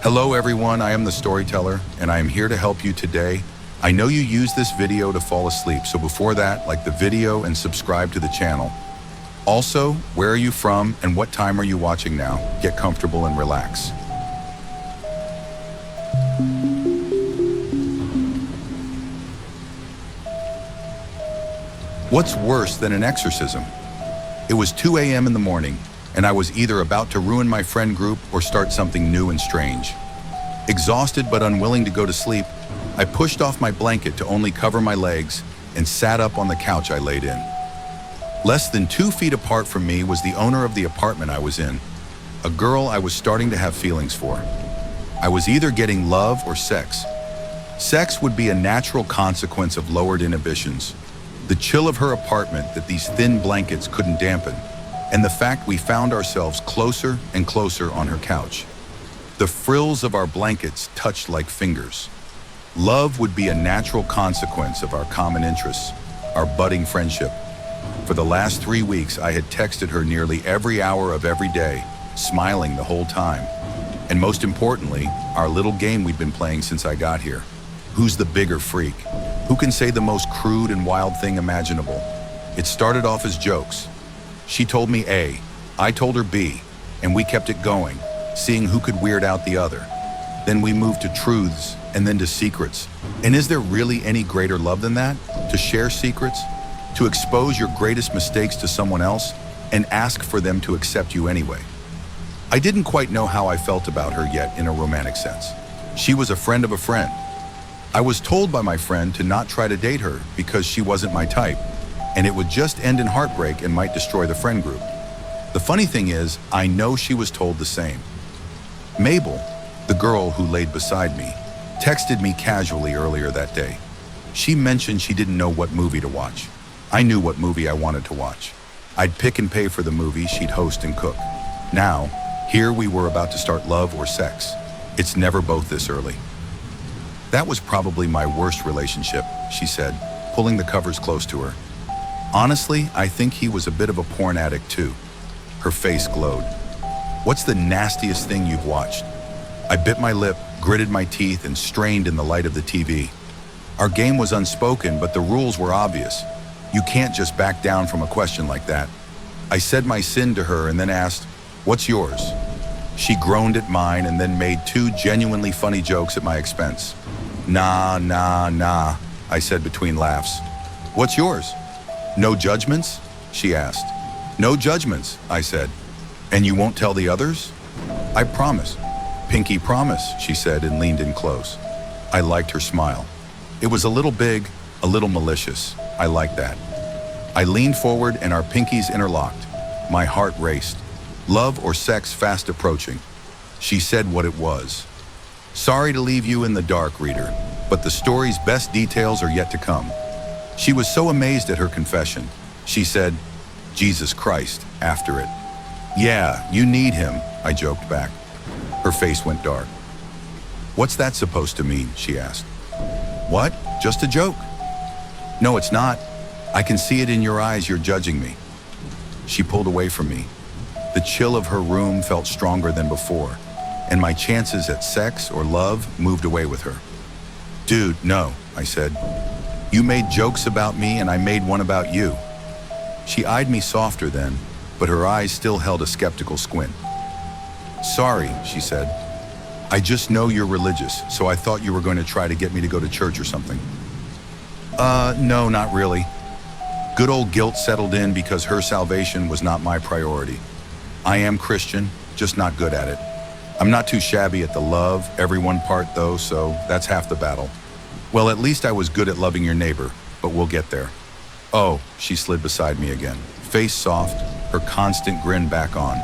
Hello everyone, I am the storyteller and I am here to help you today. I know you use this video to fall asleep, so before that, like the video and subscribe to the channel. Also, where are you from and what time are you watching now? Get comfortable and relax. What's worse than an exorcism? It was 2 a.m. in the morning, and I was either about to ruin my friend group or start something new and strange. Exhausted but unwilling to go to sleep, I pushed off my blanket to only cover my legs and sat up on the couch I laid in. Less than 2 feet apart from me was the owner of the apartment I was in, a girl I was starting to have feelings for. I was either getting love or sex. Sex would be a natural consequence of lowered inhibitions, the chill of her apartment that these thin blankets couldn't dampen, and the fact we found ourselves closer and closer on her couch. The frills of our blankets touched like fingers. Love would be a natural consequence of our common interests, our budding friendship. For the last 3 weeks, I had texted her nearly every hour of every day, smiling the whole time. And most importantly, our little game we'd been playing since I got here. Who's the bigger freak? Who can say the most crude and wild thing imaginable? It started off as jokes. She told me A, I told her B, and we kept it going, seeing who could weird out the other. Then we moved to truths, and then to secrets. And is there really any greater love than that? To share secrets? To expose your greatest mistakes to someone else, and ask for them to accept you anyway? I didn't quite know how I felt about her yet in a romantic sense. She was a friend of a friend. I was told by my friend to not try to date her because she wasn't my type, and it would just end in heartbreak and might destroy the friend group. The funny thing is, I know she was told the same. Mabel, the girl who laid beside me, texted me casually earlier that day. She mentioned she didn't know what movie to watch. I knew what movie I wanted to watch. I'd pick and pay for the movie she'd host and cook. Now, here we were about to start love or sex. It's never both this early. That was probably my worst relationship, she said, pulling the covers close to her. Honestly, I think he was a bit of a porn addict too. Her face glowed. What's the nastiest thing you've watched? I bit my lip, gritted my teeth, and strained in the light of the TV. Our game was unspoken, but the rules were obvious. You can't just back down from a question like that. I said my sin to her and then asked, "What's yours?" She groaned at mine and then made 2 genuinely funny jokes at my expense. Nah, I said between laughs. "What's yours?" "No judgments?" she asked. "No judgments," I said. "And you won't tell the others?" "I promise." "Pinky promise," she said and leaned in close. I liked her smile. It was a little big, a little malicious. I liked that. I leaned forward and our pinkies interlocked. My heart raced. Love or sex fast approaching. She said what it was. Sorry to leave you in the dark, reader, but the story's best details are yet to come. She was so amazed at her confession. She said, "Jesus Christ," after it. "Yeah, you need him," I joked back. Her face went dark. "What's that supposed to mean?" she asked. "What? Just a joke?" "No, it's not. I can see it in your eyes, you're judging me." She pulled away from me. The chill of her room felt stronger than before, and my chances at sex or love moved away with her. "Dude, no," I said. "You made jokes about me and I made one about you." She eyed me softer then, but her eyes still held a skeptical squint. "Sorry," she said. "I just know you're religious, so I thought you were going to try to get me to go to church or something." No, not really. Good old guilt settled in because her salvation was not my priority. I am Christian, just not good at it. I'm not too shabby at the love everyone part though, so that's half the battle. Well, at least I was good at loving your neighbor, but we'll get there. Oh, she slid beside me again, face soft, her constant grin back on.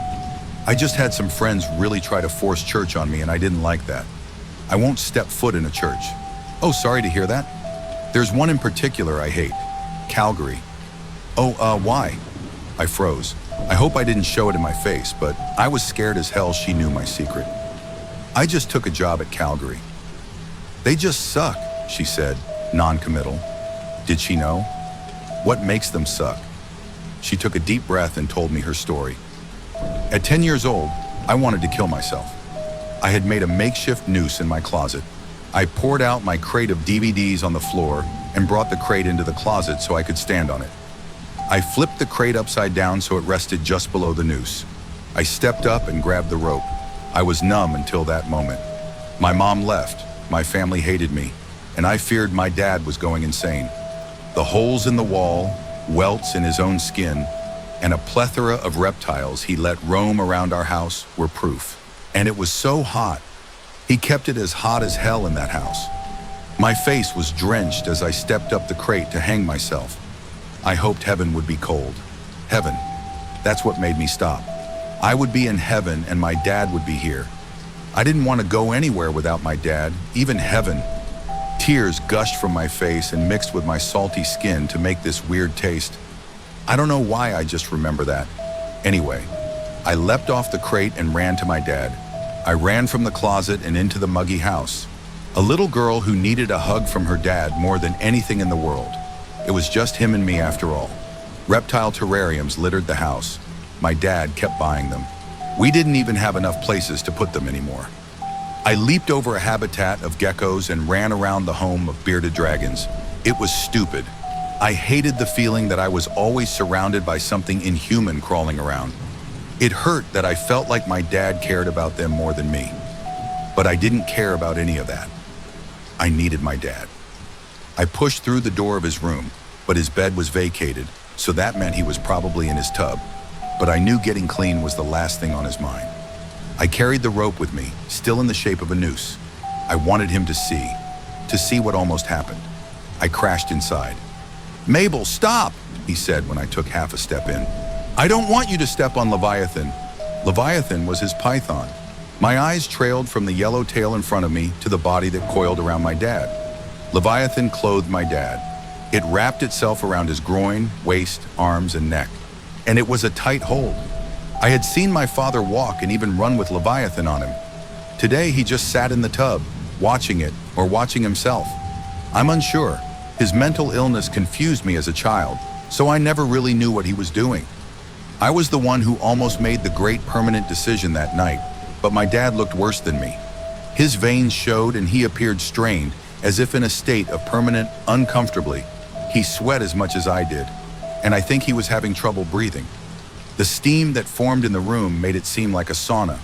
I just had some friends really try to force church on me and I didn't like that. I won't step foot in a church. Oh, sorry to hear that. There's one in particular I hate, Calgary. Oh, why? I froze. I hope I didn't show it in my face, but I was scared as hell she knew my secret. I just took a job at Calgary. They just suck, she said, non-committal. Did she know? What makes them suck? She took a deep breath and told me her story. At 10 years old, I wanted to kill myself. I had made a makeshift noose in my closet. I poured out my crate of DVDs on the floor and brought the crate into the closet so I could stand on it. I flipped the crate upside down so it rested just below the noose. I stepped up and grabbed the rope. I was numb until that moment. My mom left, my family hated me, and I feared my dad was going insane. The holes in the wall, welts in his own skin, and a plethora of reptiles he let roam around our house were proof. And it was so hot. He kept it as hot as hell in that house. My face was drenched as I stepped up the crate to hang myself. I hoped heaven would be cold. Heaven. That's what made me stop. I would be in heaven and my dad would be here. I didn't want to go anywhere without my dad, even heaven. Tears gushed from my face and mixed with my salty skin to make this weird taste. I don't know why I just remember that. Anyway, I leapt off the crate and ran to my dad. I ran from the closet and into the muggy house. A little girl who needed a hug from her dad more than anything in the world. It was just him and me after all. Reptile terrariums littered the house. My dad kept buying them. We didn't even have enough places to put them anymore. I leaped over a habitat of geckos and ran around the home of bearded dragons. It was stupid. I hated the feeling that I was always surrounded by something inhuman crawling around. It hurt that I felt like my dad cared about them more than me. But I didn't care about any of that. I needed my dad. I pushed through the door of his room, but his bed was vacated, so that meant he was probably in his tub. But I knew getting clean was the last thing on his mind. I carried the rope with me, still in the shape of a noose. I wanted him to see what almost happened. I crashed inside. "Mabel, stop," he said when I took half a step in. "I don't want you to step on Leviathan." Leviathan was his python. My eyes trailed from the yellow tail in front of me to the body that coiled around my dad. Leviathan clothed my dad. It wrapped itself around his groin, waist, arms, and neck. And it was a tight hold. I had seen my father walk and even run with Leviathan on him. Today, he just sat in the tub, watching it or watching himself. I'm unsure. His mental illness confused me as a child, so I never really knew what he was doing. I was the one who almost made the great permanent decision that night, but my dad looked worse than me. His veins showed and he appeared strained, as if in a state of permanent uncomfortably. He sweat as much as I did, and I think he was having trouble breathing. The steam that formed in the room made it seem like a sauna.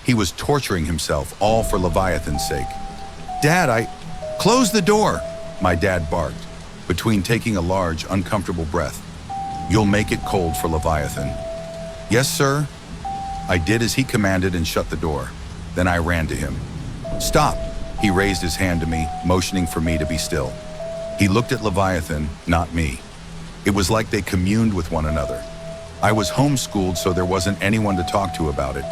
He was torturing himself, all for Leviathan's sake. "Dad, close the door," my dad barked, between taking a large, uncomfortable breath. "You'll make it cold for Leviathan." "Yes, sir." I did as he commanded and shut the door. Then I ran to him. "Stop." He raised his hand to me, motioning for me to be still. He looked at Leviathan, not me. It was like they communed with one another. I was homeschooled, so there wasn't anyone to talk to about it.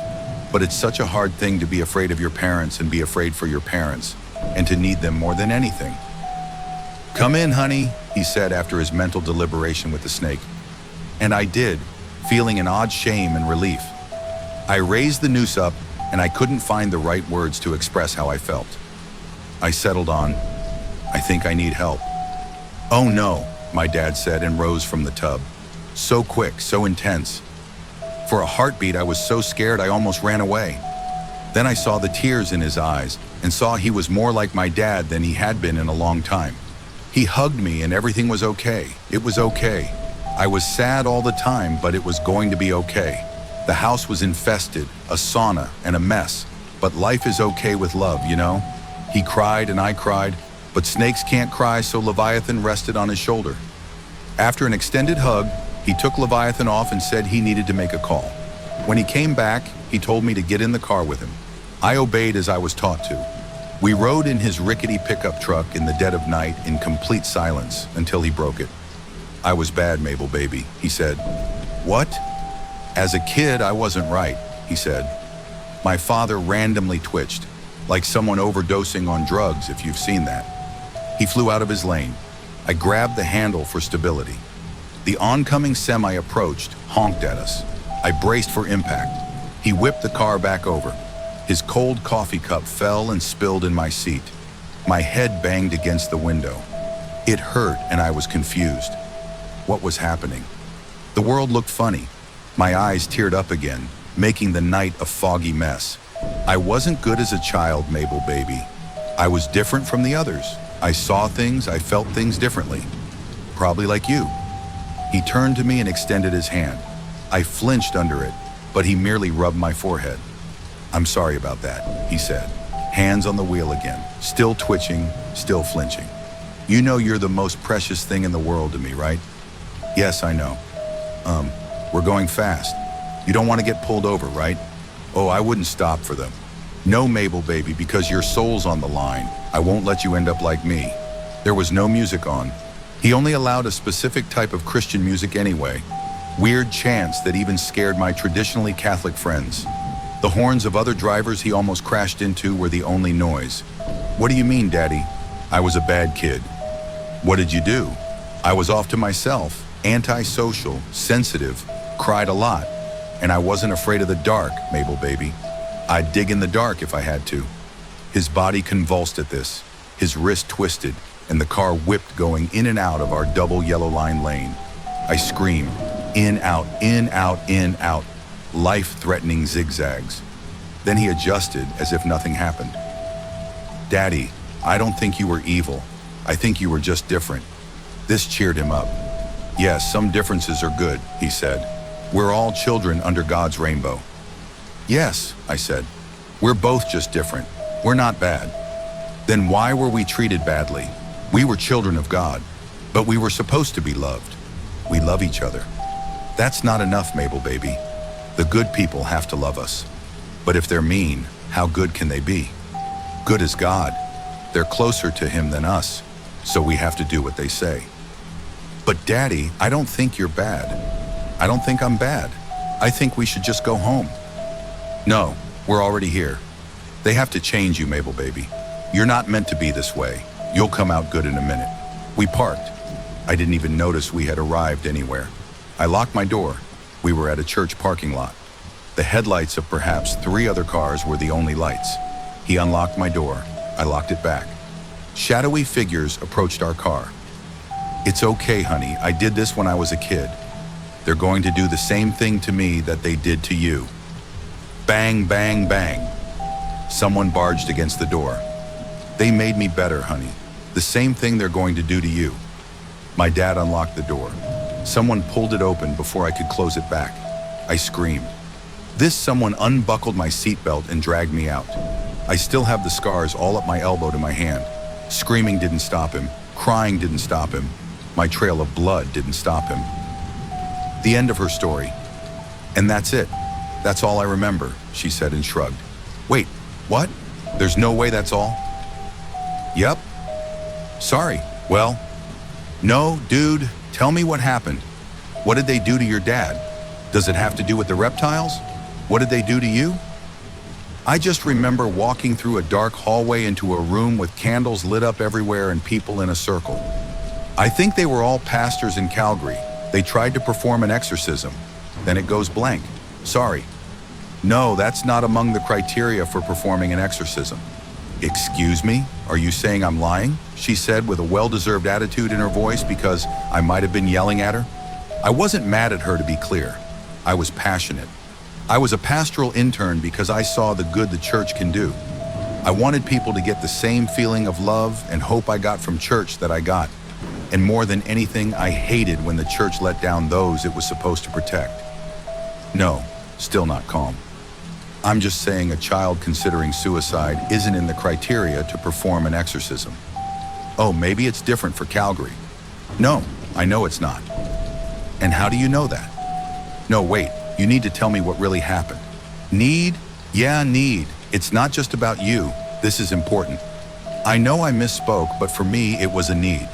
But it's such a hard thing to be afraid of your parents and be afraid for your parents, and to need them more than anything. "Come in, honey," he said after his mental deliberation with the snake. And I did, feeling an odd shame and relief. I raised the noose up, and I couldn't find the right words to express how I felt. I settled on, "I think I need help." "Oh no," my dad said and rose from the tub. So quick, so intense. For a heartbeat, I was so scared I almost ran away. Then I saw the tears in his eyes and saw he was more like my dad than he had been in a long time. He hugged me and everything was okay. It was okay. I was sad all the time, but it was going to be okay. The house was infested, a sauna, and a mess. But life is okay with love, you know? He cried and I cried, but snakes can't cry, so Leviathan rested on his shoulder. After an extended hug, he took Leviathan off and said he needed to make a call. When he came back, he told me to get in the car with him. I obeyed as I was taught to. We rode in his rickety pickup truck in the dead of night in complete silence until he broke it. "I was bad, Mabel, baby," he said. "What?" "As a kid, I wasn't right," he said. My father randomly twitched, like someone overdosing on drugs, if you've seen that. He flew out of his lane. I grabbed the handle for stability. The oncoming semi approached, honked at us. I braced for impact. He whipped the car back over. His cold coffee cup fell and spilled in my seat. My head banged against the window. It hurt and I was confused. What was happening? The world looked funny. My eyes teared up again, making the night a foggy mess. I wasn't good as a child, Mabel baby. I was different from the others. I saw things, I felt things differently. Probably like you. He turned to me and extended his hand. I flinched under it, but he merely rubbed my forehead. I'm sorry about that, he said. Hands on the wheel again, still twitching, still flinching. You know you're the most precious thing in the world to me, right? Yes, I know. We're going fast. You don't want to get pulled over, right? Oh, I wouldn't stop for them. No, Mabel baby, because your soul's on the line. I won't let you end up like me. There was no music on. He only allowed a specific type of Christian music anyway. Weird chants that even scared my traditionally Catholic friends. The horns of other drivers he almost crashed into were the only noise. What do you mean, Daddy? I was a bad kid. What did you do? I was off to myself, antisocial, sensitive, cried a lot, and I wasn't afraid of the dark, Mabel baby. I'd dig in the dark if I had to. His body convulsed at this, his wrist twisted, and the car whipped going in and out of our double yellow line lane. I screamed, in, out, in, out, in, out, life-threatening zigzags. Then he adjusted as if nothing happened. Daddy, I don't think you were evil. I think you were just different. This cheered him up. Yes, some differences are good, he said. We're all children under God's rainbow. Yes, I said. We're both just different. We're not bad. Then why were we treated badly? We were children of God, but we were supposed to be loved. We love each other. That's not enough, Mabel baby. The good people have to love us. But if they're mean, how good can they be? Good is God. They're closer to him than us, so we have to do what they say. But Daddy, I don't think you're bad. I don't think I'm bad. I think we should just go home. No, we're already here. They have to change you, Mabel baby. You're not meant to be this way. You'll come out good in a minute. We parked. I didn't even notice we had arrived anywhere. I locked my door. We were at a church parking lot. The headlights of perhaps 3 other cars were the only lights. He unlocked my door. I locked it back. Shadowy figures approached our car. It's okay, honey. I did this when I was a kid. They're going to do the same thing to me that they did to you. Bang, bang, bang. Someone barged against the door. They made me better, honey. The same thing they're going to do to you. My dad unlocked the door. Someone pulled it open before I could close it back. I screamed. This someone unbuckled my seatbelt and dragged me out. I still have the scars all up my elbow to my hand. Screaming didn't stop him. Crying didn't stop him. My trail of blood didn't stop him. The end of her story. And that's it. That's all I remember, she said and shrugged. Wait, what? There's no way that's all? Yep. Sorry. Well, no, dude, tell me what happened. What did they do to your dad? Does it have to do with the reptiles? What did they do to you? I just remember walking through a dark hallway into a room with candles lit up everywhere and people in a circle. I think they were all pastors in Calgary. They tried to perform an exorcism. Then it goes blank. Sorry. No, that's not among the criteria for performing an exorcism. Excuse me? Are you saying I'm lying? She said with a well-deserved attitude in her voice because I might have been yelling at her. I wasn't mad at her, to be clear. I was passionate. I was a pastoral intern because I saw the good the church can do. I wanted people to get the same feeling of love and hope I got from church that I got. And more than anything, I hated when the church let down those it was supposed to protect. No, still not calm. I'm just saying a child considering suicide isn't in the criteria to perform an exorcism. Oh, maybe it's different for Calgary. No, I know it's not. And how do you know that? No, wait, you need to tell me what really happened. Need? Yeah, need. It's not just about you. This is important. I know I misspoke, but for me, it was a need.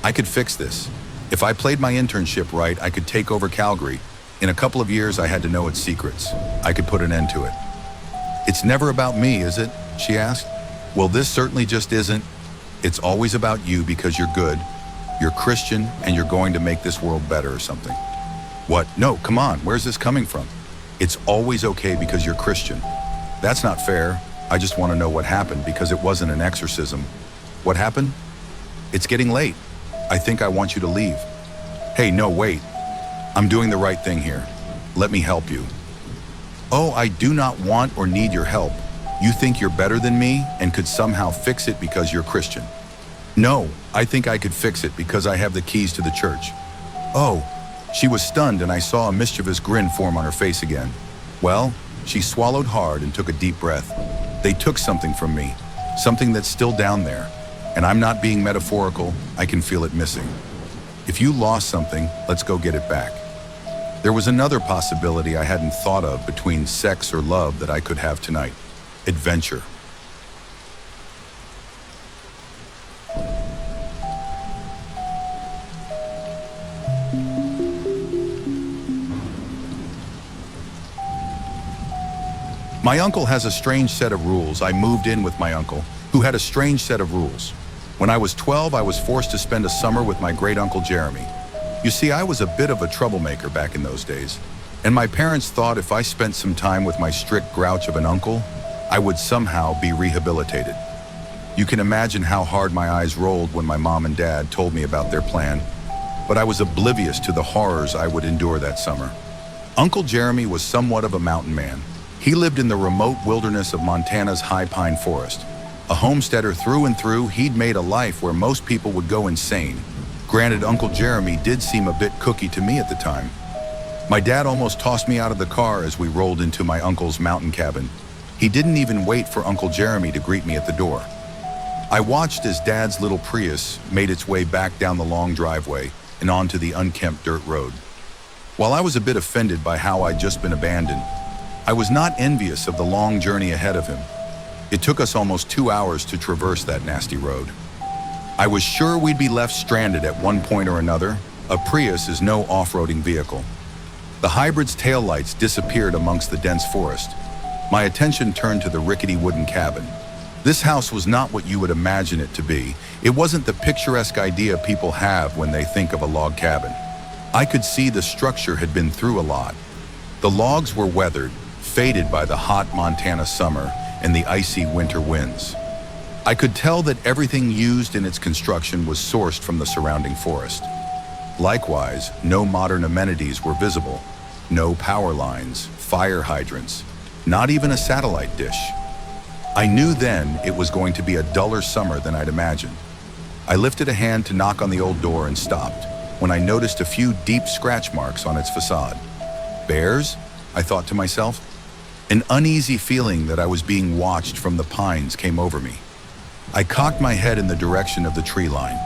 I could fix this. If I played my internship right, I could take over Calgary. In a couple of years, I had to know its secrets. I could put an end to it. It's never about me, is it? She asked. Well, this certainly just isn't. It's always about you because you're good, you're Christian, and you're going to make this world better or something. What? No, come on, where's this coming from? It's always okay because you're Christian. That's not fair. I just want to know what happened because it wasn't an exorcism. What happened? It's getting late. I think I want you to leave. Hey, no, wait. I'm doing the right thing here. Let me help you. Oh, I do not want or need your help. You think you're better than me and could somehow fix it because you're Christian. No, I think I could fix it because I have the keys to the church. Oh, she was stunned and I saw a mischievous grin form on her face again. Well, she swallowed hard and took a deep breath. They took something from me, something that's still down there. And I'm not being metaphorical, I can feel it missing. If you lost something, let's go get it back. There was another possibility I hadn't thought of between sex or love that I could have tonight. Adventure. My uncle has a strange set of rules. I moved in with my uncle, who had a strange set of rules. When I was 12, I was forced to spend a summer with my great-uncle Jeremy. You see, I was a bit of a troublemaker back in those days, and my parents thought if I spent some time with my strict grouch of an uncle, I would somehow be rehabilitated. You can imagine how hard my eyes rolled when my mom and dad told me about their plan, but I was oblivious to the horrors I would endure that summer. Uncle Jeremy was somewhat of a mountain man. He lived in the remote wilderness of Montana's high pine forest. A homesteader through and through, he'd made a life where most people would go insane. Granted, Uncle Jeremy did seem a bit kooky to me at the time. My dad almost tossed me out of the car as we rolled into my uncle's mountain cabin. He didn't even wait for Uncle Jeremy to greet me at the door. I watched as Dad's little Prius made its way back down the long driveway and onto the unkempt dirt road. While I was a bit offended by how I'd just been abandoned, I was not envious of the long journey ahead of him. It took us almost 2 hours to traverse that nasty road. I was sure we'd be left stranded at one point or another. A Prius is no off-roading vehicle. The hybrid's taillights disappeared amongst the dense forest. My attention turned to the rickety wooden cabin. This house was not what you would imagine it to be. It wasn't the picturesque idea people have when they think of a log cabin. I could see the structure had been through a lot. The logs were weathered, faded by the hot Montana summer and the icy winter winds. I could tell that everything used in its construction was sourced from the surrounding forest. Likewise, no modern amenities were visible. No power lines, fire hydrants, not even a satellite dish. I knew then it was going to be a duller summer than I'd imagined. I lifted a hand to knock on the old door and stopped when I noticed a few deep scratch marks on its facade. Bears? I thought to myself. An uneasy feeling that I was being watched from the pines came over me. I cocked my head in the direction of the tree line.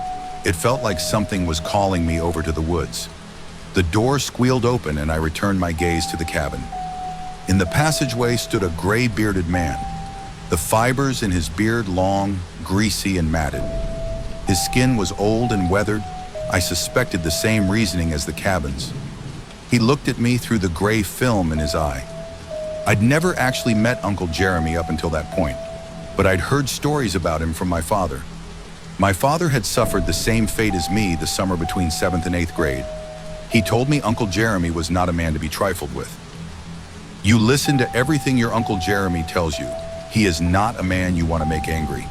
It felt like something was calling me over to the woods. The door squealed open and I returned my gaze to the cabin. In the passageway stood a gray-bearded man. The fibers in his beard long, greasy, and matted. His skin was old and weathered. I suspected the same reasoning as the cabin's. He looked at me through the gray film in his eye. I'd never actually met Uncle Jeremy up until that point, but I'd heard stories about him from my father. My father had suffered the same fate as me the summer between 7th and 8th grade. He told me Uncle Jeremy was not a man to be trifled with. You listen to everything your Uncle Jeremy tells you. He is not a man you want to make angry.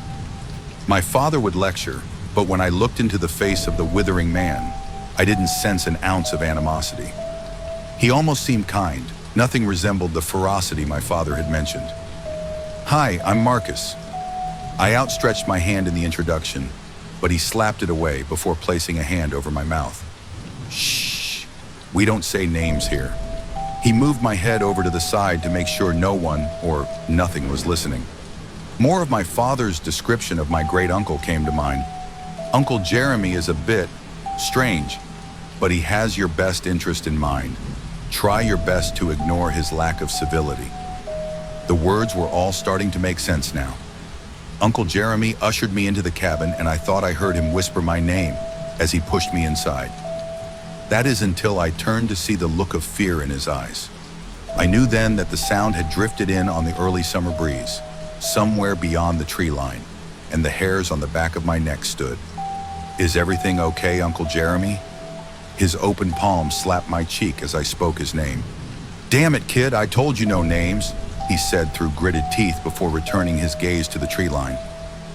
My father would lecture, but when I looked into the face of the withering man, I didn't sense an ounce of animosity. He almost seemed kind. Nothing resembled the ferocity my father had mentioned. Hi, I'm Marcus. I outstretched my hand in the introduction, but he slapped it away before placing a hand over my mouth. Shh, we don't say names here. He moved my head over to the side to make sure no one or nothing was listening. More of my father's description of my great-uncle came to mind. Uncle Jeremy is a bit strange, but he has your best interest in mind. Try your best to ignore his lack of civility. The words were all starting to make sense now. Uncle Jeremy ushered me into the cabin and I thought I heard him whisper my name as he pushed me inside. That is until I turned to see the look of fear in his eyes. I knew then that the sound had drifted in on the early summer breeze, somewhere beyond the tree line, and the hairs on the back of my neck stood. Is everything okay, Uncle Jeremy? His open palm slapped my cheek as I spoke his name. Damn it, kid, I told you no names, he said through gritted teeth before returning his gaze to the tree line.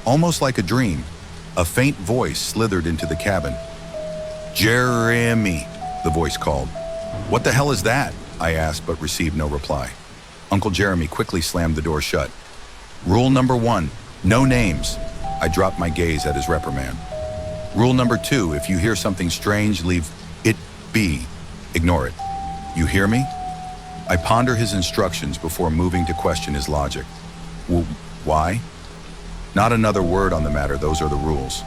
Almost like a dream, a faint voice slithered into the cabin. Jeremy, the voice called. What the hell is that? I asked but received no reply. Uncle Jeremy quickly slammed the door shut. Rule number 1, no names. I dropped my gaze at his reprimand. Rule number 2, if you hear something strange, leave it be. Ignore it. You hear me? I ponder his instructions before moving to question his logic. Why? Not another word on the matter, those are the rules.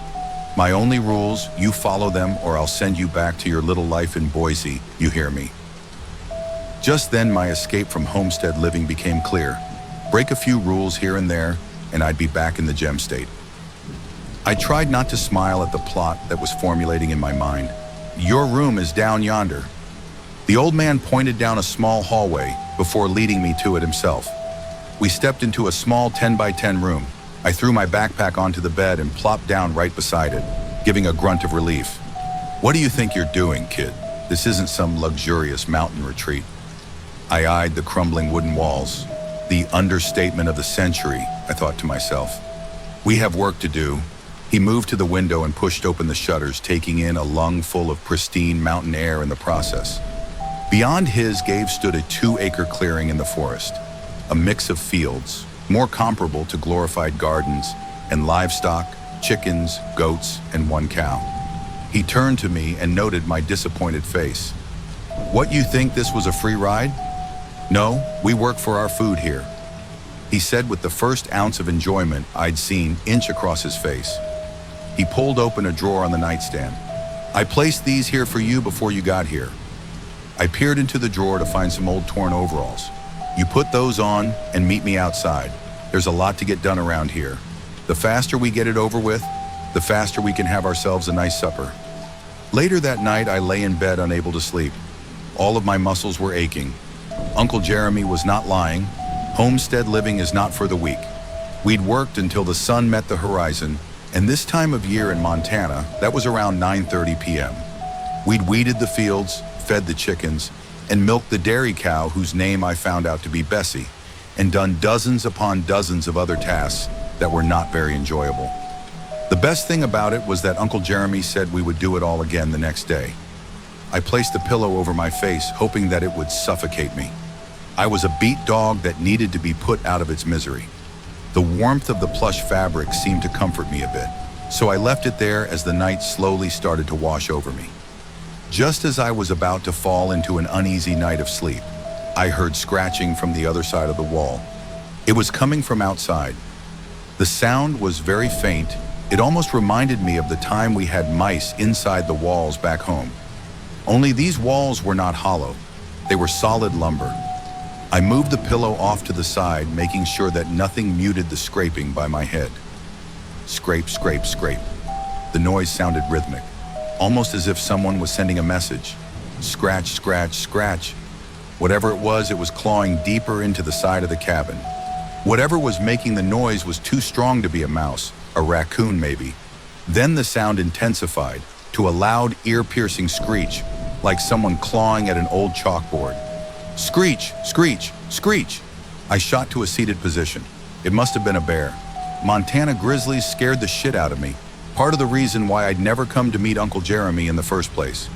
My only rules, you follow them or I'll send you back to your little life in Boise, you hear me? Just then my escape from homestead living became clear. Break a few rules here and there, and I'd be back in the gem state. I tried not to smile at the plot that was formulating in my mind. Your room is down yonder. The old man pointed down a small hallway before leading me to it himself. We stepped into a small 10 by 10 room. I threw my backpack onto the bed and plopped down right beside it, giving a grunt of relief. What do you think you're doing, kid? This isn't some luxurious mountain retreat. I eyed the crumbling wooden walls. The understatement of the century, I thought to myself. We have work to do. He moved to the window and pushed open the shutters, taking in a lungful of pristine mountain air in the process. Beyond his gaze stood a 2-acre clearing in the forest, a mix of fields, more comparable to glorified gardens, and livestock, chickens, goats, and 1 cow. He turned to me and noted my disappointed face. What, you think this was a free ride? No, we work for our food here, he said with the first ounce of enjoyment I'd seen inch across his face. He pulled open a drawer on the nightstand. I placed these here for you before you got here. I peered into the drawer to find some old torn overalls. You put those on and meet me outside. There's a lot to get done around here. The faster we get it over with, the faster we can have ourselves a nice supper. Later that night, I lay in bed unable to sleep. All of my muscles were aching. Uncle Jeremy was not lying. Homestead living is not for the weak. We'd worked until the sun met the horizon, and this time of year in Montana, that was around 9:30 p.m. We'd weeded the fields, fed the chickens, and milked the dairy cow whose name I found out to be Bessie, and done dozens upon dozens of other tasks that were not very enjoyable. The best thing about it was that Uncle Jeremy said we would do it all again the next day. I placed the pillow over my face, hoping that it would suffocate me. I was a beat dog that needed to be put out of its misery. The warmth of the plush fabric seemed to comfort me a bit, so I left it there as the night slowly started to wash over me. Just as I was about to fall into an uneasy night of sleep, I heard scratching from the other side of the wall. It was coming from outside. The sound was very faint. It almost reminded me of the time we had mice inside the walls back home. Only these walls were not hollow. They were solid lumber. I moved the pillow off to the side, making sure that nothing muted the scraping by my head. Scrape, scrape, scrape. The noise sounded rhythmic, almost as if someone was sending a message. Scratch, scratch, scratch. Whatever it was clawing deeper into the side of the cabin. Whatever was making the noise was too strong to be a mouse, a raccoon maybe. Then the sound intensified to a loud, ear-piercing screech, like someone clawing at an old chalkboard. Screech, screech, screech. I shot to a seated position. It must have been a bear. Montana grizzlies scared the shit out of me, part of the reason why I'd never come to meet Uncle Jeremy in the first place.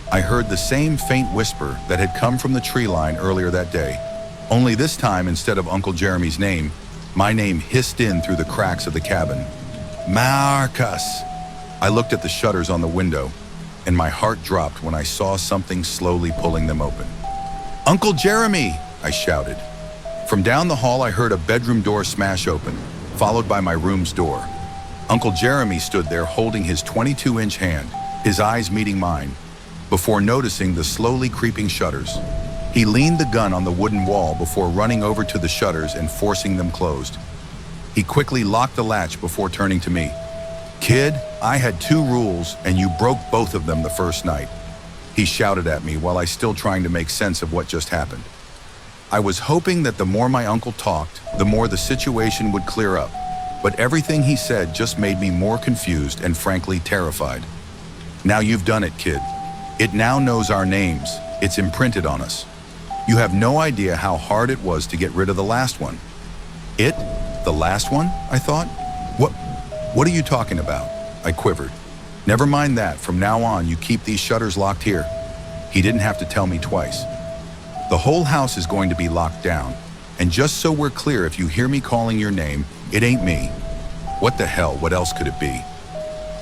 I heard the same faint whisper that had come from the tree line earlier that day. Only this time, instead of Uncle Jeremy's name, my name hissed in through the cracks of the cabin. Marcus! I looked at the shutters on the window, and my heart dropped when I saw something slowly pulling them open. Uncle Jeremy! I shouted. From down the hall, I heard a bedroom door smash open, followed by my room's door. Uncle Jeremy stood there holding his 22-inch hand, his eyes meeting mine, before noticing the slowly creeping shutters. He leaned the gun on the wooden wall before running over to the shutters and forcing them closed. He quickly locked the latch before turning to me. Kid, I had 2 rules and you broke both of them the first night. He shouted at me while I still trying to make sense of what just happened. I was hoping that the more my uncle talked, the more the situation would clear up, but everything he said just made me more confused and frankly terrified. Now you've done it, kid. It now knows our names. It's imprinted on us. You have no idea how hard it was to get rid of the last one. It? The last one? I thought. What are you talking about? I quivered. Never mind that. From now on, you keep these shutters locked here. He didn't have to tell me twice. The whole house is going to be locked down. And just so we're clear, if you hear me calling your name, it ain't me. What the hell, what else could it be?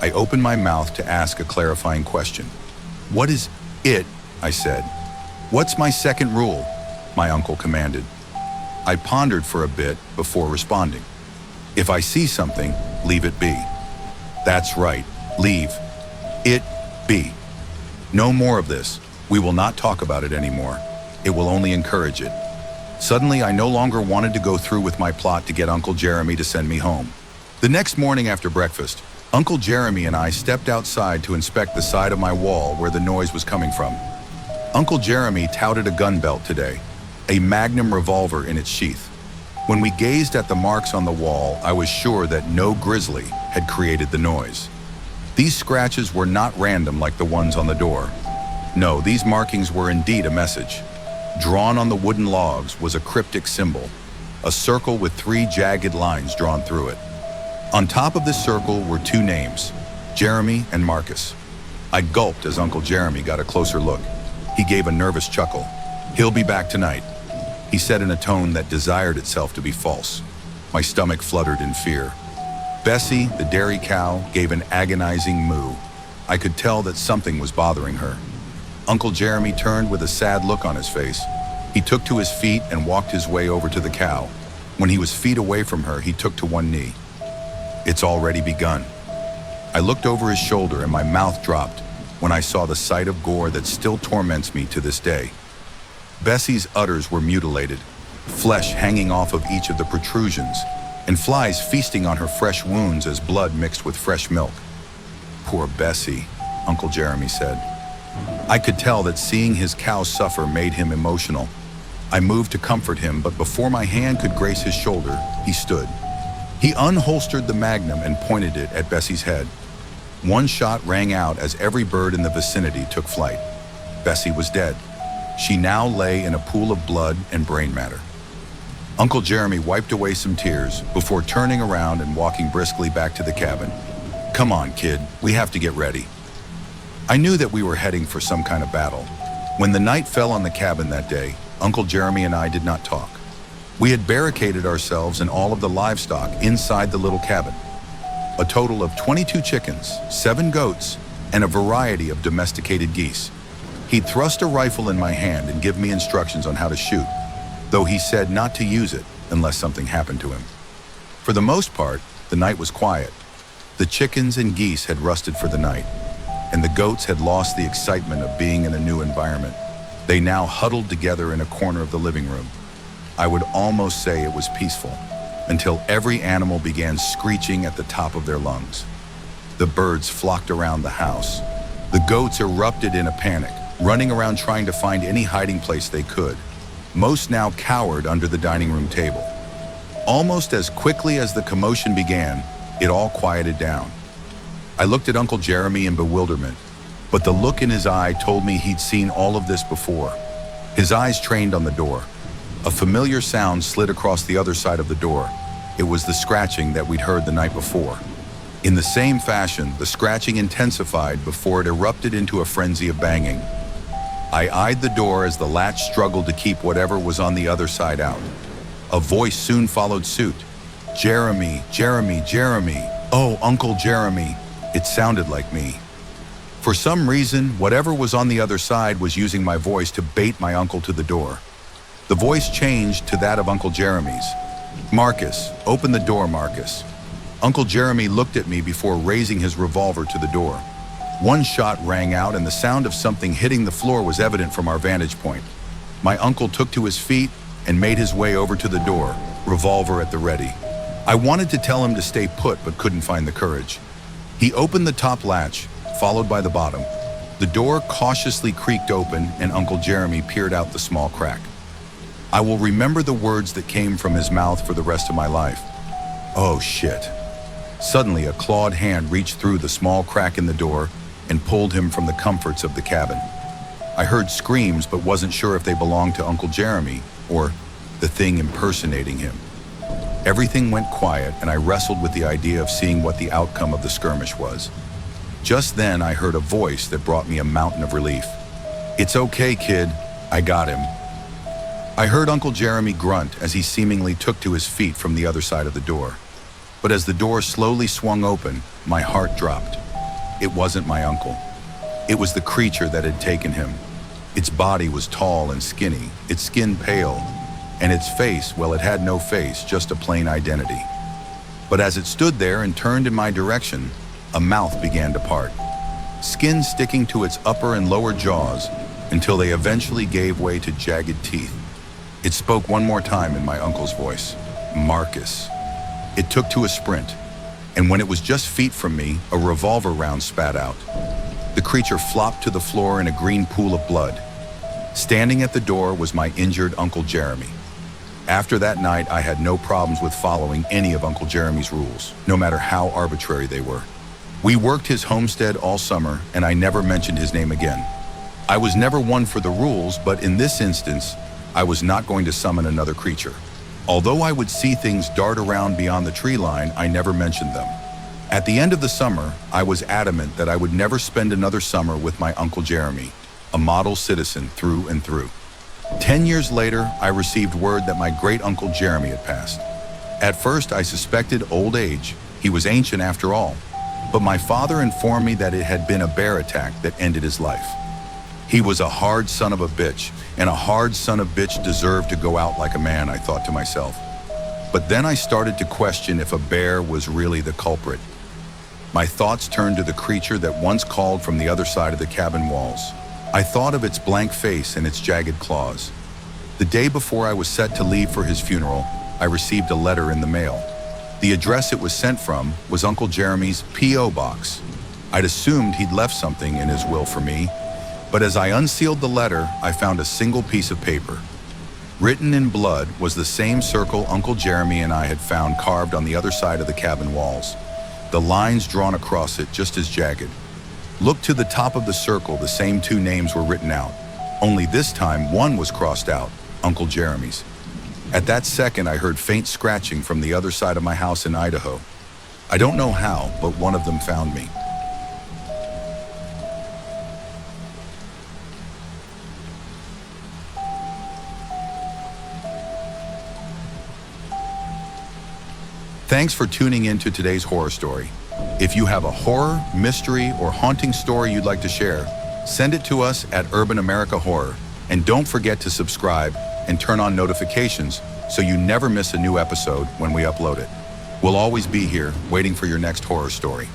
I opened my mouth to ask a clarifying question. What is it? I said. What's my second rule? My uncle commanded. I pondered for a bit before responding. If I see something, leave it be. That's right, leave it be. No more of this. We will not talk about it anymore. It will only encourage it. Suddenly, I no longer wanted to go through with my plot to get Uncle Jeremy to send me home. The next morning after breakfast, Uncle Jeremy and I stepped outside to inspect the side of my wall where the noise was coming from. Uncle Jeremy touted a gun belt today, a Magnum revolver in its sheath. When we gazed at the marks on the wall, I was sure that no grizzly had created the noise. These scratches were not random like the ones on the door. No, these markings were indeed a message. Drawn on the wooden logs was a cryptic symbol, a circle with 3 jagged lines drawn through it. On top of this circle were 2 names, Jeremy and Marcus. I gulped as Uncle Jeremy got a closer look. He gave a nervous chuckle. "He'll be back tonight," he said in a tone that desired itself to be false. My stomach fluttered in fear. Bessie, the dairy cow, gave an agonizing moo. I could tell that something was bothering her. Uncle Jeremy turned with a sad look on his face. He took to his feet and walked his way over to the cow. When he was feet away from her, he took to one knee. It's already begun. I looked over his shoulder and my mouth dropped when I saw the sight of gore that still torments me to this day. Bessie's udders were mutilated, flesh hanging off of each of the protrusions, and flies feasting on her fresh wounds as blood mixed with fresh milk. "Poor Bessie," Uncle Jeremy said. I could tell that seeing his cow suffer made him emotional. I moved to comfort him, but before my hand could grace his shoulder, he stood. He unholstered the Magnum and pointed it at Bessie's head. One shot rang out as every bird in the vicinity took flight. Bessie was dead. She now lay in a pool of blood and brain matter. Uncle Jeremy wiped away some tears before turning around and walking briskly back to the cabin. "Come on, kid, we have to get ready." I knew that we were heading for some kind of battle. When the night fell on the cabin that day, Uncle Jeremy and I did not talk. We had barricaded ourselves and all of the livestock inside the little cabin. A total of 22 chickens, 7 goats, and a variety of domesticated geese. He'd thrust a rifle in my hand and give me instructions on how to shoot, though he said not to use it unless something happened to him. For the most part, the night was quiet. The chickens and geese had rusted for the night, and the goats had lost the excitement of being in a new environment. They now huddled together in a corner of the living room. I would almost say it was peaceful, until every animal began screeching at the top of their lungs. The birds flocked around the house. The goats erupted in a panic, running around trying to find any hiding place they could. Most now cowered under the dining room table. Almost as quickly as the commotion began, it all quieted down. I looked at Uncle Jeremy in bewilderment, but the look in his eye told me he'd seen all of this before. His eyes trained on the door. A familiar sound slid across the other side of the door. It was the scratching that we'd heard the night before. In the same fashion, the scratching intensified before it erupted into a frenzy of banging. I eyed the door as the latch struggled to keep whatever was on the other side out. A voice soon followed suit. "Jeremy, Jeremy, Jeremy. Oh, Uncle Jeremy." It sounded like me. For some reason, whatever was on the other side was using my voice to bait my uncle to the door. The voice changed to that of Uncle Jeremy's. "Marcus, open the door, Marcus." Uncle Jeremy looked at me before raising his revolver to the door. One shot rang out and the sound of something hitting the floor was evident from our vantage point. My uncle took to his feet and made his way over to the door, revolver at the ready. I wanted to tell him to stay put but couldn't find the courage. He opened the top latch, followed by the bottom. The door cautiously creaked open and Uncle Jeremy peered out the small crack. I will remember the words that came from his mouth for the rest of my life. "Oh shit." Suddenly, a clawed hand reached through the small crack in the door and pulled him from the comforts of the cabin. I heard screams but wasn't sure if they belonged to Uncle Jeremy or the thing impersonating him. Everything went quiet and I wrestled with the idea of seeing what the outcome of the skirmish was. Just then I heard a voice that brought me a mountain of relief. "It's okay, kid. I got him." I heard Uncle Jeremy grunt as he seemingly took to his feet from the other side of the door. But as the door slowly swung open, my heart dropped. It wasn't my uncle. It was the creature that had taken him. Its body was tall and skinny, its skin pale, and its face, well, it had no face, just a plain identity. But as it stood there and turned in my direction, a mouth began to part, skin sticking to its upper and lower jaws until they eventually gave way to jagged teeth. It spoke one more time in my uncle's voice, "Marcus." It took to a sprint, and when it was just feet from me, a revolver round spat out. The creature flopped to the floor in a green pool of blood. Standing at the door was my injured Uncle Jeremy. After that night, I had no problems with following any of Uncle Jeremy's rules, no matter how arbitrary they were. We worked his homestead all summer, and I never mentioned his name again. I was never one for the rules, but in this instance, I was not going to summon another creature. Although I would see things dart around beyond the tree line, I never mentioned them. At the end of the summer, I was adamant that I would never spend another summer with my Uncle Jeremy, a model citizen through and through. 10 years later, I received word that my great-uncle Jeremy had passed. At first, I suspected old age. He was ancient after all. But my father informed me that it had been a bear attack that ended his life. He was a hard son of a bitch, and a hard son of bitch deserved to go out like a man, I thought to myself. But then I started to question if a bear was really the culprit. My thoughts turned to the creature that once called from the other side of the cabin walls. I thought of its blank face and its jagged claws. The day before I was set to leave for his funeral, I received a letter in the mail. The address it was sent from was Uncle Jeremy's P.O. box. I'd assumed he'd left something in his will for me, but as I unsealed the letter, I found a single piece of paper. Written in blood was the same circle Uncle Jeremy and I had found carved on the other side of the cabin walls, the lines drawn across it just as jagged. Look to the top of the circle, the same two names were written out. Only this time, one was crossed out, Uncle Jeremy's. At that second, I heard faint scratching from the other side of my house in Idaho. I don't know how, but one of them found me. Thanks for tuning in to today's horror story. If you have a horror, mystery, or haunting story you'd like to share, send it to us at Urban America Horror. And don't forget to subscribe and turn on notifications so you never miss a new episode when we upload it. We'll always be here waiting for your next horror story.